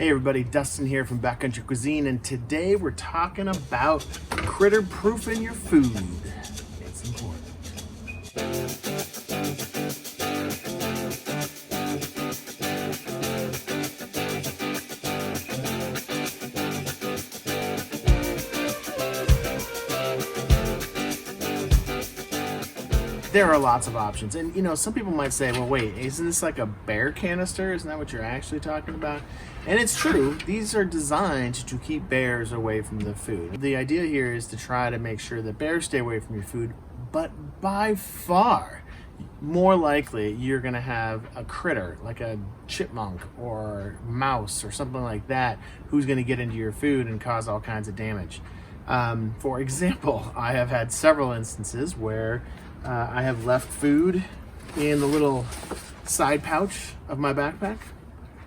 Hey everybody, Dustin here from Backcountry Cuisine, and today we're talking about critter-proofing your food. It's important. There are lots of options, and some people might say, well wait, isn't this like a bear canister? Isn't that what you're actually talking about? And it's true, these are designed to keep bears away from the food. The idea here is to try to make sure that bears stay away from your food, but by far more likely you're going to have a critter like a chipmunk or mouse or something like that who's going to get into your food and cause all kinds of damage. For example, I have had several instances where I have left food in the little side pouch of my backpack,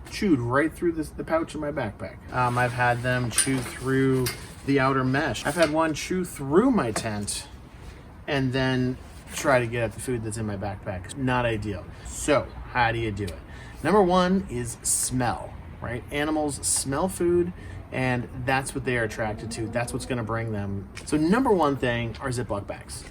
chewed right through the pouch of my backpack. I've had them chew through the outer mesh. I've had one chew through my tent and then try to get at the food that's in my backpack. It's not ideal. So how do you do it? Number one is smell, right? Animals smell food, and that's what they are attracted to. That's what's gonna bring them. So number one thing are Ziploc bags.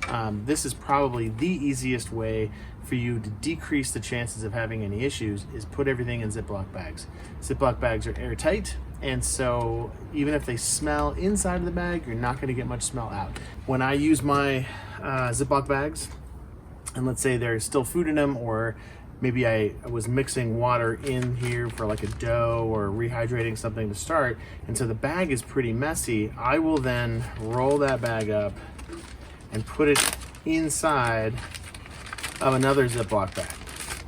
This is probably the easiest way for you to decrease the chances of having any issues, is put everything in Ziploc bags. Ziploc bags are airtight, and so even if they smell inside of the bag, you're not gonna get much smell out. When I use my Ziploc bags, and let's say there's still food in them, or maybe I was mixing water in here for like a dough or rehydrating something to start, and so the bag is pretty messy, I will then roll that bag up and put it inside of another Ziploc bag.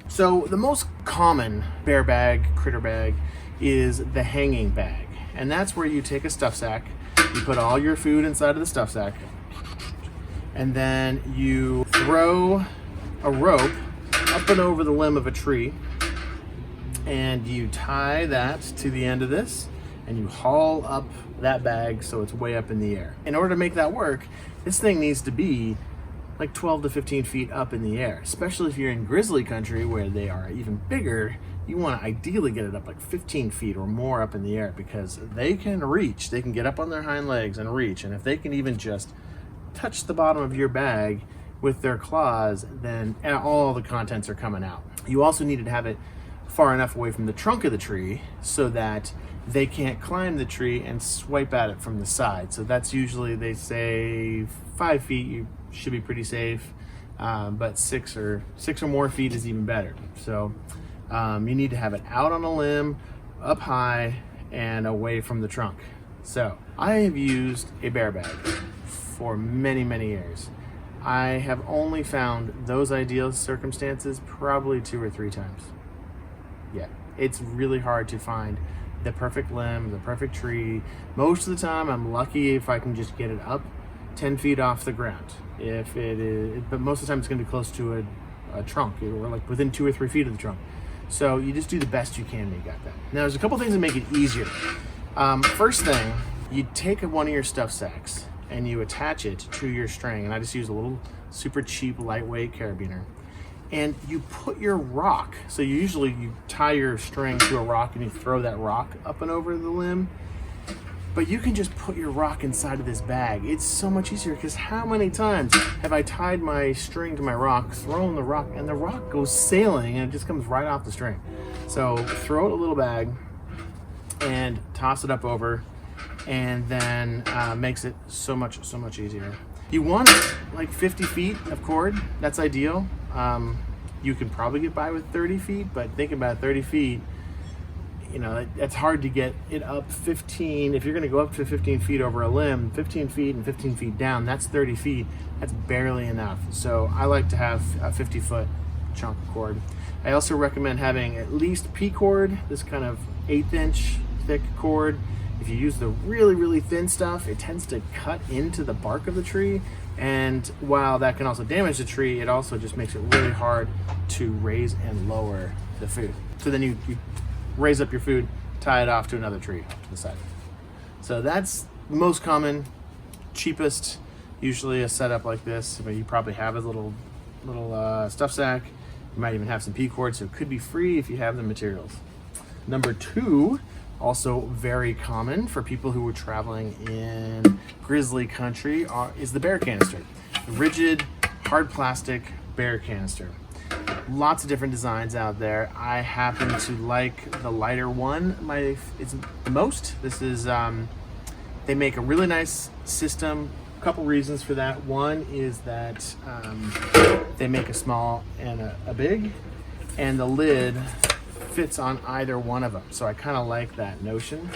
So the most common bear bag, critter bag, is the hanging bag. And that's where you take a stuff sack, you put all your food inside of the stuff sack, and then you throw a rope up and over the limb of a tree, and you tie that to the end of this, and you haul up that bag so it's way up in the air. In order to make that work, this thing needs to be like 12 to 15 feet up in the air, especially if you're in grizzly country where they are even bigger. You want to ideally get it up like 15 feet or more up in the air, because they can reach, they can get up on their hind legs and reach, and if they can even just touch the bottom of your bag with their claws, then all the contents are coming out. You also need to have it far enough away from the trunk of the tree so that they can't climb the tree and swipe at it from the side. So that's usually, they say 5 feet, you should be pretty safe, but six or more feet is even better. So you need to have it out on a limb, up high, and away from the trunk. So I have used a bear bag for many years. I have only found those ideal circumstances probably 2 or 3 times. Yeah, it's really hard to find the perfect limb, the perfect tree. Most of the time I'm lucky if I can just get it up 10 feet off the ground. If it is, but most of the time it's gonna be close to a trunk, or like within 2 or 3 feet of the trunk. So you just do the best you can to get that. Now there's a couple things that make it easier. First thing, you take one of your stuff sacks and you attach it to your string, and I just use a little super cheap lightweight carabiner, and you put your rock, so you tie your string to a rock and you throw that rock up and over the limb, but you can just put your rock inside of this bag. It's so much easier, because how many times have I tied my string to my rock, thrown the rock, and the rock goes sailing and it just comes right off the string. So throw it in a little bag and toss it up over, and then makes it so much easier. You want like 50 feet of cord, that's ideal. You can probably get by with 30 feet, but think about 30 feet, it's hard to get it up 15. If you're gonna go up to 15 feet over a limb, 15 feet and 15 feet down, that's 30 feet. That's barely enough. So I like to have a 50-foot chunk of cord. I also recommend having at least P cord, this kind of 1/8 inch thick cord. If you use the really thin stuff, it tends to cut into the bark of the tree, and while that can also damage the tree, it also just makes it really hard to raise and lower the food. So then you raise up your food, tie it off to another tree to the side. So that's most common, cheapest, usually a setup like this. I mean, you probably have a little stuff sack. You might even have some P cord, so it could be free if you have the materials. Number 2 Also very common for people who are traveling in grizzly country is the bear canister. The rigid, hard plastic bear canister. Lots of different designs out there. I happen to like the lighter one. It's the most. This is, they make a really nice system. A couple reasons for that. One is that they make a small and a big, and the lid fits on either one of them. So I kind of like that notion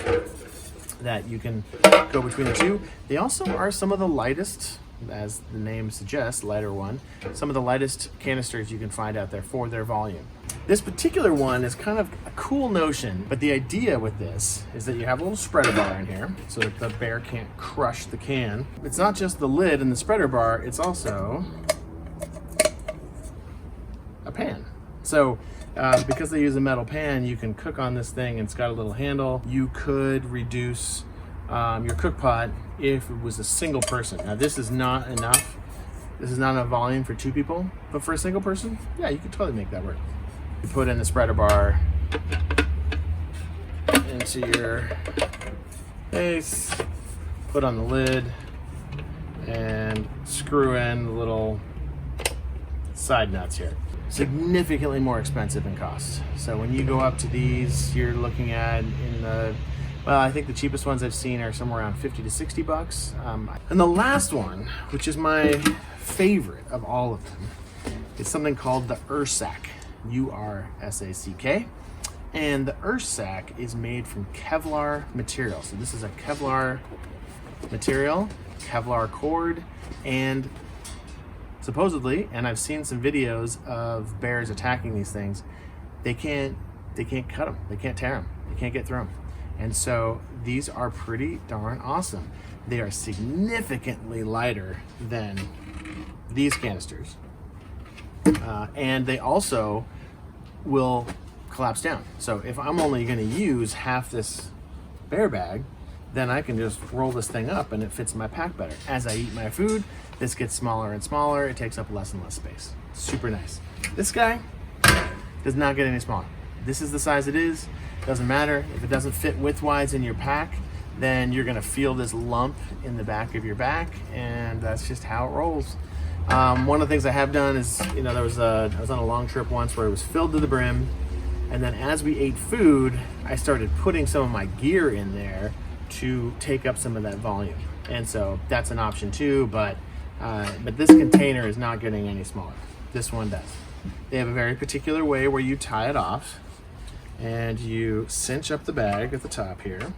that you can go between the two. They also are some of the lightest, as the name suggests, lighter one, some of the lightest canisters you can find out there for their volume. This particular one is kind of a cool notion, but the idea with this is that you have a little spreader bar in here so that the bear can't crush the can. It's not just the lid and the spreader bar, it's also a pan. So because they use a metal pan, you can cook on this thing, and it's got a little handle. You could reduce your cook pot if it was a single person. Now this is not enough. This is not enough volume for 2 people, but for a single person, yeah, you could totally make that work. You put in the spreader bar into your base, put on the lid, and screw in the little side nuts here. Significantly more expensive in cost. So when you go up to these, you're looking at well, I think the cheapest ones I've seen are somewhere around 50 to 60 bucks. And the last one, which is my favorite of all of them, is something called the Ursack, U-R-S-A-C-K. And the Ursack is made from Kevlar material. So this is a Kevlar material, Kevlar cord, and supposedly, and I've seen some videos of bears attacking these things, they can't cut them, they can't tear them, they can't get through them. And so these are pretty darn awesome. They are significantly lighter than these canisters. And they also will collapse down. So if I'm only gonna use half this bear bag, then I can just roll this thing up and it fits in my pack better. As I eat my food, this gets smaller and smaller. It takes up less and less space. Super nice. This guy does not get any smaller. This is the size it is. Doesn't matter. If it doesn't fit widthwise in your pack, then you're gonna feel this lump in the back of your back, and that's just how it rolls. One of the things I have done is, I was on a long trip once where it was filled to the brim, and then as we ate food, I started putting some of my gear in there to take up some of that volume. And so that's an option too, but this container is not getting any smaller. This one does. They have a very particular way where you tie it off and you cinch up the bag at the top here.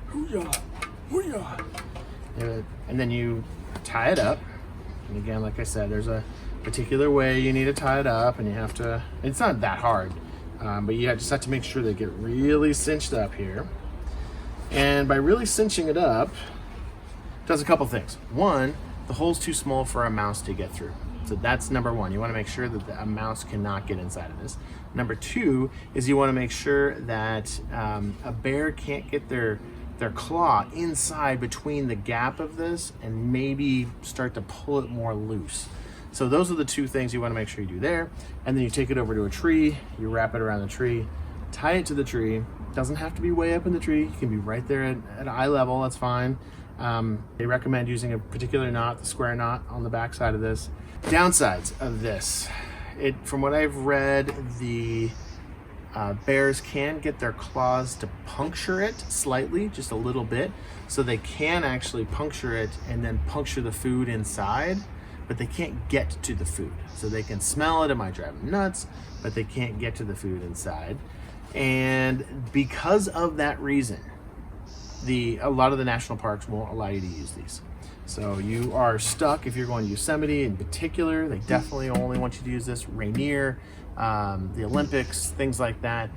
Hoo-yah, hoo-yah. And then you tie it up. And again, like I said, there's a particular way you need to tie it up, and you have to, it's not that hard, but you just have to make sure they get really cinched up here. And by really cinching it up, it does a couple things. One, the hole's too small for a mouse to get through. So that's number one. You want to make sure that a mouse cannot get inside of this. Number two is you want to make sure that a bear can't get their claw inside between the gap of this and maybe start to pull it more loose. So those are the two things you want to make sure you do there. And then you take it over to a tree, you wrap it around the tree, tie it to the tree. Doesn't have to be way up in the tree. You can be right there at eye level, that's fine. They recommend using a particular knot, the square knot on the back side of this. Downsides of this, from what I've read, the bears can get their claws to puncture it slightly, just a little bit. So they can actually puncture it and then puncture the food inside, but they can't get to the food. So they can smell it, it might drive them nuts, but they can't get to the food inside. And because of that reason, a lot of the national parks won't allow you to use these. So you are stuck if you're going to Yosemite in particular. They definitely only want you to use this. Rainier, the Olympics, things like that.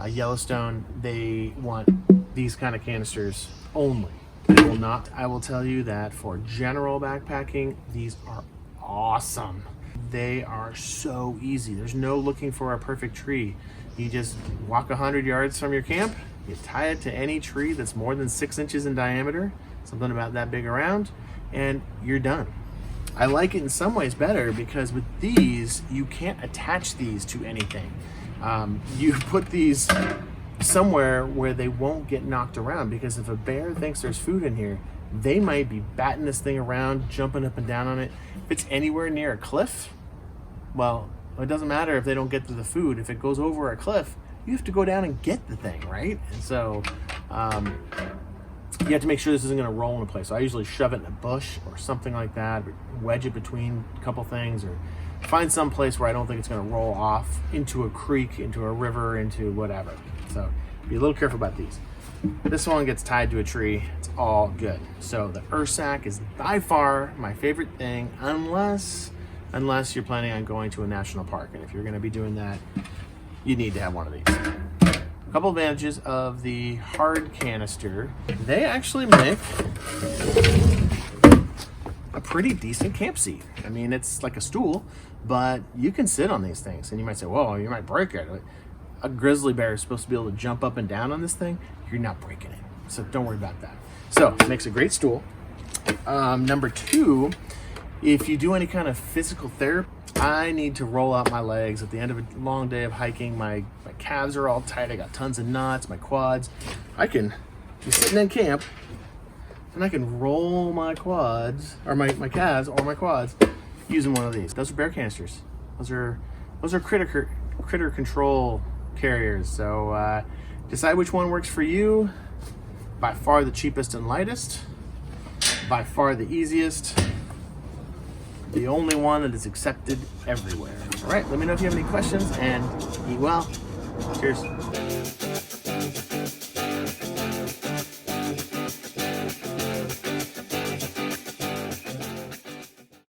Yellowstone, they want these kind of canisters only. They will not. I will tell you that for general backpacking, these are awesome. They are so easy. There's no looking for a perfect tree. You just walk 100 yards from your camp, you tie it to any tree that's more than 6 inches in diameter, something about that big around, and you're done. I like it in some ways better because with these, you can't attach these to anything. You put these somewhere where they won't get knocked around, because if a bear thinks there's food in here, they might be batting this thing around, jumping up and down on it. If it's anywhere near a cliff, well, it doesn't matter if they don't get to the food. If it goes over a cliff, you have to go down and get the thing, right? And so you have to make sure this isn't going to roll into place. So I usually shove it in a bush or something like that, or wedge it between a couple things, or find some place where I don't think it's going to roll off into a creek, into a river, into whatever. So be a little careful about these. This one gets tied to a tree. It's all good. So the Ursack is by far my favorite thing, unless you're planning on going to a national park. And if you're going to be doing that, you need to have one of these. A couple advantages of the hard canister. They actually make a pretty decent camp seat. I mean, it's like a stool, but you can sit on these things. And you might say, well, you might break it. A grizzly bear is supposed to be able to jump up and down on this thing. You're not breaking it. So don't worry about that. So it makes a great stool. Number two, if you do any kind of physical therapy, I need to roll out my legs at the end of a long day of hiking. My calves are all tight. I got tons of knots, my quads. I can be sitting in camp and I can roll my quads, or my calves or my quads, using one of these. Those are bear canisters. Those are critter control carriers. So decide which one works for you. By far the cheapest and lightest. By far the easiest. The only one that is accepted everywhere. All right, let me know if you have any questions, and eat well. Cheers.